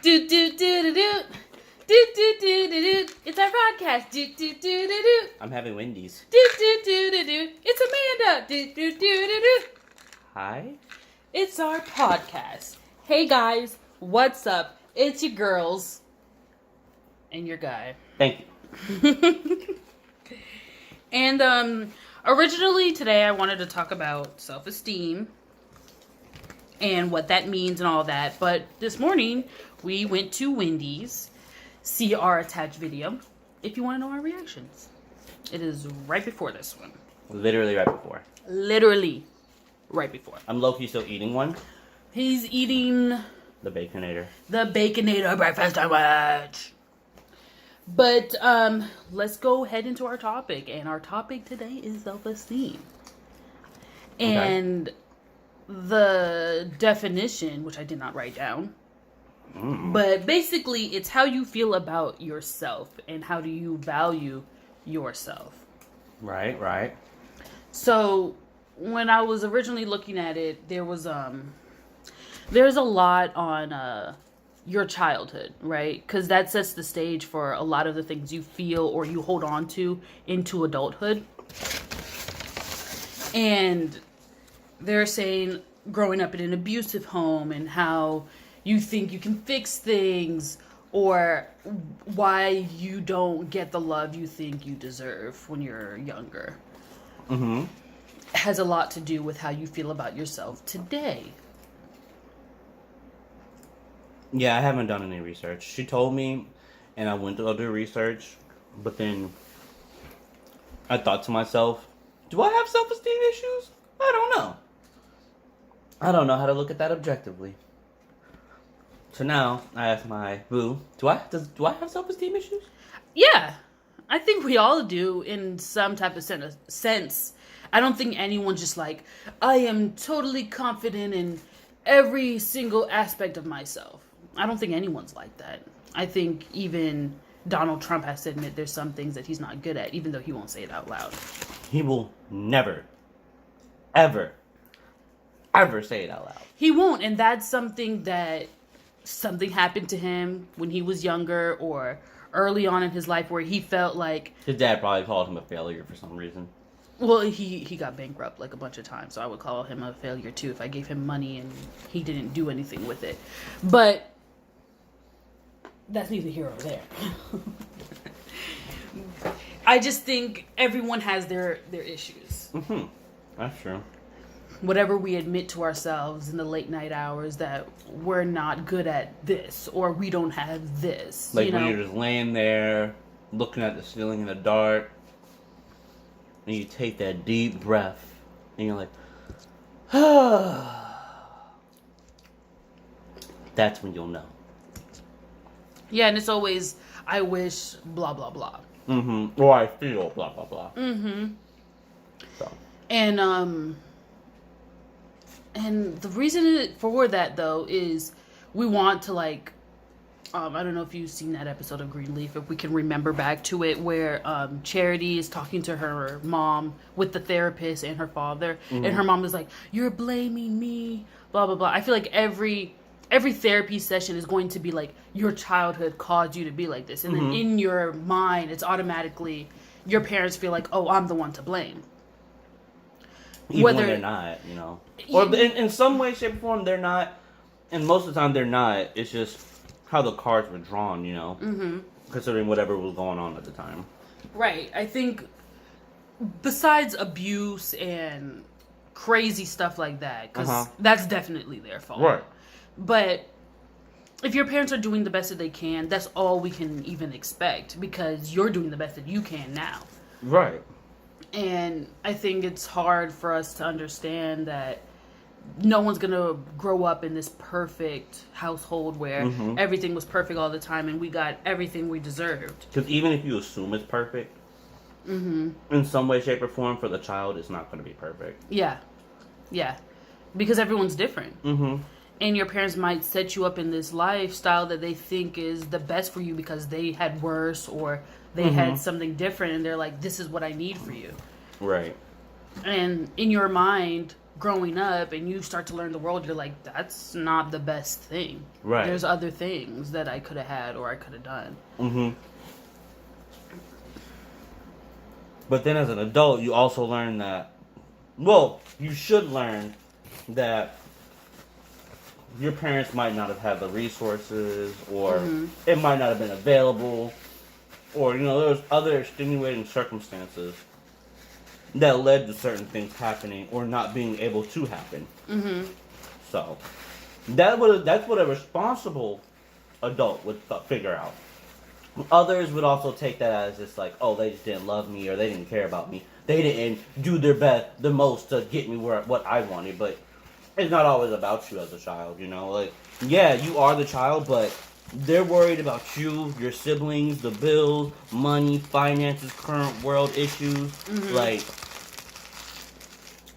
Do do do do do. Do do do do do. It's our podcast. Do do do do do. I'm having Wendy's. Do do do do do. It's Amanda. Do do do do do. Hi. It's our podcast. Hey guys, what's up? It's your girls and your guy. Thank you. And originally today I wanted to talk about self-esteem and what that means and all that. But this morning we went to Wendy's. See our attached video if you want to know our reactions. It is right before this one. Literally right before. Literally right before. I'm low-key still eating one. He's eating The Baconator. the Baconator breakfast sandwich. But let's go head into our topic. And our topic today is self-esteem. Okay. And the definition, which I did not write down. But basically, it's how you feel about yourself and how do you value yourself. Right. So when I was originally looking at it, there's a lot on your childhood, right? Because that sets the stage for a lot of the things you feel or you hold on to into adulthood. And they're saying growing up in an abusive home and how you think you can fix things, or why you don't get the love you think you deserve when you're younger. Mm-hmm. Has a lot to do with how you feel about yourself today. Yeah, I haven't done any research. She told me, and I went to go do research, but then I thought to myself, do I have self-esteem issues? I don't know. I don't know how to look at that objectively. So now I asked my boo, do I have self-esteem issues? Yeah, I think we all do in some type of sense. I don't think anyone's just like, I am totally confident in every single aspect of myself. I don't think anyone's like that. I think even Donald Trump has to admit there's some things that he's not good at, even though he won't say it out loud. He will never, ever say it out loud. He won't, and that's something happened to him when he was younger or early on in his life where he felt like... His dad probably called him a failure for some reason. Well, he got bankrupt like a bunch of times, so I would call him a failure too if I gave him money and he didn't do anything with it. But that's neither here or there. I just think everyone has their issues. Mm-hmm. That's true. Whatever we admit to ourselves in the late night hours that we're not good at this or we don't have this. Like when you're just laying there looking at the ceiling in the dark and you take that deep breath and you're like, that's when you'll know. Yeah, and it's always, I wish, blah, blah, blah. Mm-hmm. Or I feel, blah, blah, blah. Mm-hmm. So. And the reason for that, though, is we want to, like, I don't know if you've seen that episode of Greenleaf, if we can remember back to it, where Charity is talking to her mom with the therapist and her father, and her mom is like, you're blaming me, blah, blah, blah. I feel like every therapy session is going to be like, your childhood caused you to be like this. And then in your mind, it's automatically, your parents feel like, oh, I'm the one to blame. Even when they're not, you know. Or in some way, shape, or form, they're not. And most of the time, they're not. It's just how the cards were drawn, you know. Mm-hmm. Considering whatever was going on at the time. Right. I think besides abuse and crazy stuff like that, because that's definitely their fault. Right. But if your parents are doing the best that they can, that's all we can even expect, because you're doing the best that you can now. Right. And I think it's hard for us to understand that no one's going to grow up in this perfect household where everything was perfect all the time and we got everything we deserved. Because even if you assume it's perfect, in some way, shape, or form, for the child, it's not going to be perfect. Yeah. Because everyone's different. Mm-hmm. And your parents might set you up in this lifestyle that they think is the best for you because they had worse or they had something different and they're like, this is what I need for you. Right. And in your mind, growing up and you start to learn the world, you're like, that's not the best thing. Right. There's other things that I could have had or I could have done. Mm-hmm. But then as an adult, you also learn that, well, you should learn that your parents might not have had the resources, or it might not have been available, or, you know, there was other extenuating circumstances that led to certain things happening or not being able to happen. Mm-hmm. So, that's what a responsible adult would figure out. Others would also take that as just like, oh, they just didn't love me, or they didn't care about me. They didn't do their best, the most to get me what I wanted. But it's not always about you as a child, you know? Like, yeah, you are the child, but they're worried about you, your siblings, the bills, money, finances, current world issues. Mm-hmm. Like,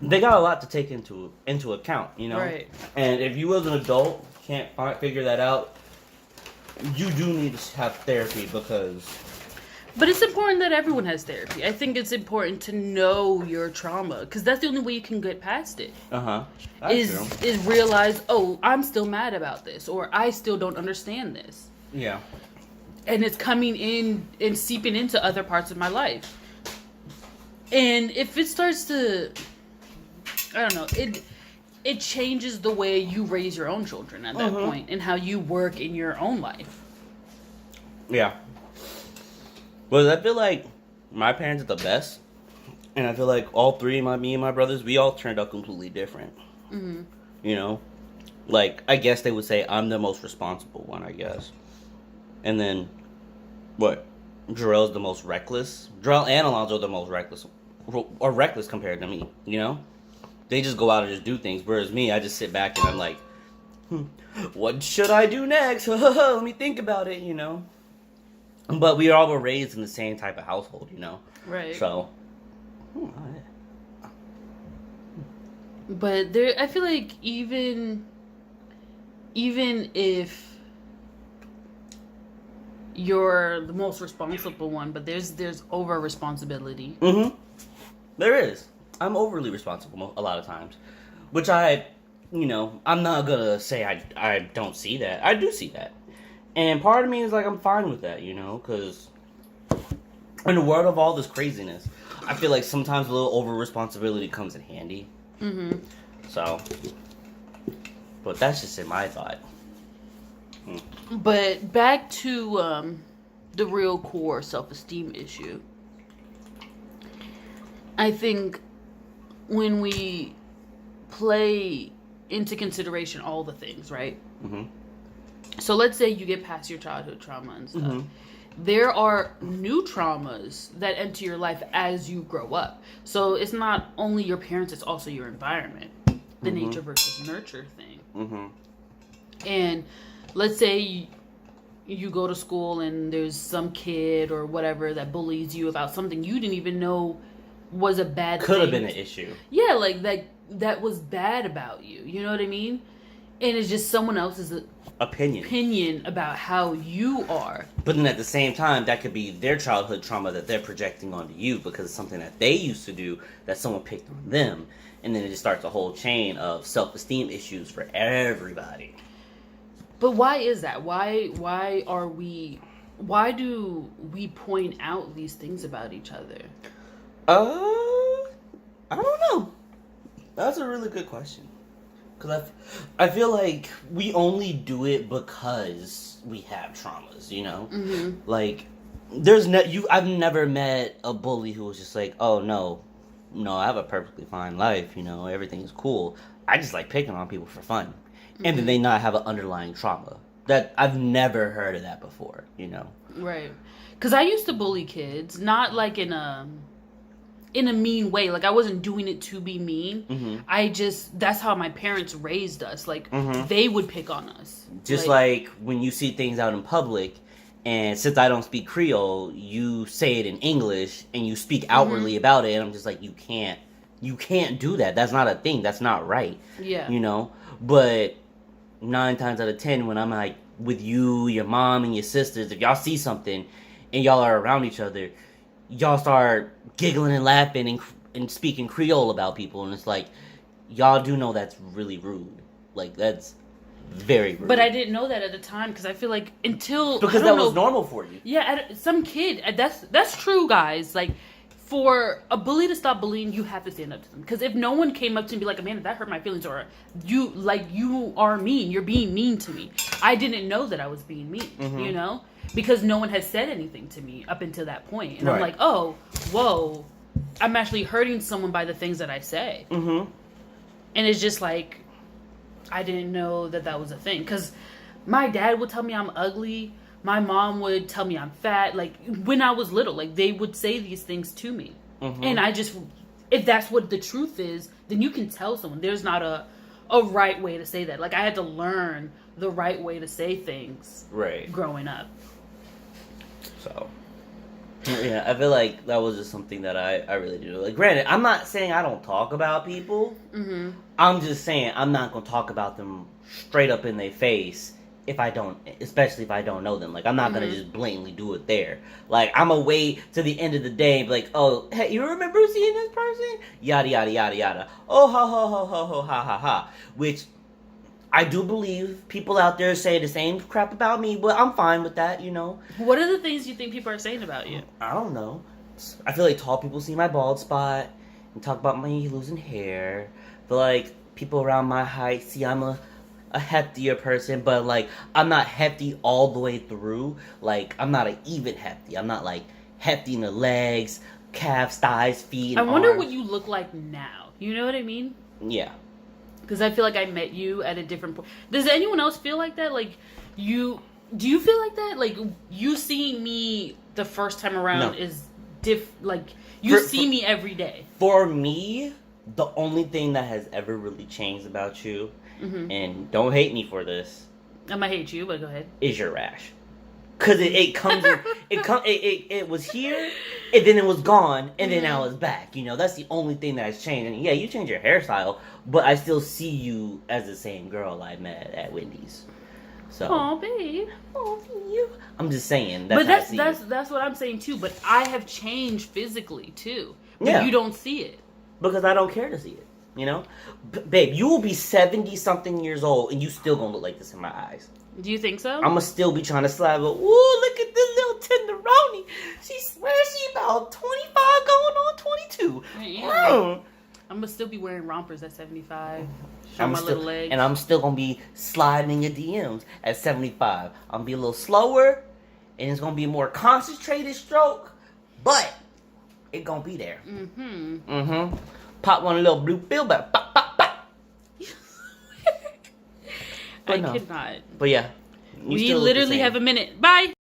they got a lot to take into account, you know? Right. And if you as an adult can't figure that out, you do need to have therapy because... But it's important that everyone has therapy. I think it's important to know your trauma, because that's the only way you can get past it. Uh-huh. Is realize, oh, I'm still mad about this, or I still don't understand this. Yeah. And it's coming in and seeping into other parts of my life. And if it starts to, I don't know, it changes the way you raise your own children at that point, and how you work in your own life. Yeah. Well, I feel like my parents are the best, and I feel like all three, me and my brothers, we all turned out completely different. Mm-hmm. You know? Like, I guess they would say I'm the most responsible one, I guess. And then, what? Jarrell's the most reckless. Jarrell and Alonzo are the most reckless, or reckless compared to me, you know? They just go out and just do things, whereas me, I just sit back and I'm like, what should I do next? Let me think about it, you know? But we all were raised in the same type of household, you know? Right. So. But there, I feel like even if you're the most responsible one, but there's over responsibility. Mm-hmm. There is. I'm overly responsible a lot of times. Which I'm not gonna say I don't see that. I do see that. And part of me is like, I'm fine with that, you know, because in the world of all this craziness, I feel like sometimes a little over-responsibility comes in handy. Mm-hmm. So, but that's just in my thought. But back to the real core self-esteem issue. I think when we play into consideration all the things, right? Mm-hmm. So let's say you get past your childhood trauma and stuff. Mm-hmm. There are new traumas that enter your life as you grow up. So it's not only your parents, it's also your environment. The nature versus nurture thing. Mm-hmm. And let's say you go to school and there's some kid or whatever that bullies you about something you didn't even know was a bad thing. Could have been an issue. Yeah, like that was bad about you. You know what I mean? And it's just someone else's opinion about how you are. But then at the same time, that could be their childhood trauma that they're projecting onto you because it's something that they used to do that someone picked on them. And then it just starts a whole chain of self-esteem issues for everybody. But why is that? Why do we point out these things about each other? I don't know. That's a really good question. Because I feel like we only do it because we have traumas, you know? Mm-hmm. Like, I've never met a bully who was just like, oh, no, I have a perfectly fine life, you know, everything's cool. I just like picking on people for fun. Mm-hmm. And then they not have an underlying trauma. That I've never heard of that before, you know? Right. Because I used to bully kids, not like in a mean way. Like, I wasn't doing it to be mean. Mm-hmm. That's how my parents raised us. Like, they would pick on us. Just like when you see things out in public, and since I don't speak Creole, you say it in English, and you speak outwardly about it, and I'm just like, you can't do that. That's not a thing. That's not right. Yeah. You know? But 9 times out of 10, when I'm like with you, your mom, and your sisters, if y'all see something, and y'all are around each other, y'all start giggling and laughing and speaking Creole about people, and it's like, y'all do know that's really rude. Like, that's very rude. But I didn't know that at the time because I feel like because that was normal for you. Yeah, some kid. That's true, guys. Like, for a bully to stop bullying, you have to stand up to them. Because if no one came up to me and be like, Amanda, that hurt my feelings, or you are mean, you're being mean to me. I didn't know that I was being mean, you know? Because no one has said anything to me up until that point. And I'm like, oh, whoa, I'm actually hurting someone by the things that I say. And it's just like, I didn't know that was a thing. Because my dad would tell me I'm ugly. My mom would tell me I'm fat. Like, when I was little, like, they would say these things to me. And I just, if that's what the truth is, then you can tell someone. There's not a right way to say that. Like, I had to learn the right way to say things growing up. So, yeah, I feel like that was just something that I really do. Like, granted, I'm not saying I don't talk about people. I'm just saying I'm not going to talk about them straight up in their face especially if I don't know them. Like, I'm not going to just blatantly do it there. Like, I'm going to wait to the end of the day and be like, oh, hey, you remember seeing this person? Yada, yada, yada, yada. Oh, ha, ha, ha, ha, ha, ha, ha, ha. Which, I do believe people out there say the same crap about me, but I'm fine with that, you know? What are the things you think people are saying about you? I don't know. I feel like tall people see my bald spot and talk about me losing hair. But, like, people around my height see I'm a heftier person, but, like, I'm not hefty all the way through. Like, I'm not an even hefty. I'm not, like, hefty in the legs, calves, thighs, feet, and I wonder arms. what you look like now. You know what I mean? Yeah. Because I feel like I met you at a different point. Does anyone else feel like that? Like, do you feel like that? Like, you seeing me the first time around is like, you see me every day. For me, the only thing that has ever really changed about you, and don't hate me for this. I might hate you, but go ahead. Is your rash. Because it comes in, it was here, and then it was gone, and then now it's back. You know, that's the only thing that has changed. And yeah, you changed your hairstyle, but I still see you as the same girl I met at Wendy's. So. Oh, babe. Oh, you. I'm just saying. That's what I'm saying too. But I have changed physically too. But you don't see it because I don't care to see it. You know, babe, you will be 70-something years old, and you still gonna look like this in my eyes. Do you think so? I'm gonna still be trying to slap her. Ooh, look at this little tenderoni. She about 25 going on 22. I'm gonna still be wearing rompers at 75. Show my little legs. And I'm still gonna be sliding in your DMs at 75. I'm gonna be a little slower, and it's gonna be a more concentrated stroke, but it's gonna be there. Pop one little blue pill back. Pop, pop, pop. I cannot. But yeah. We literally have a minute. Bye.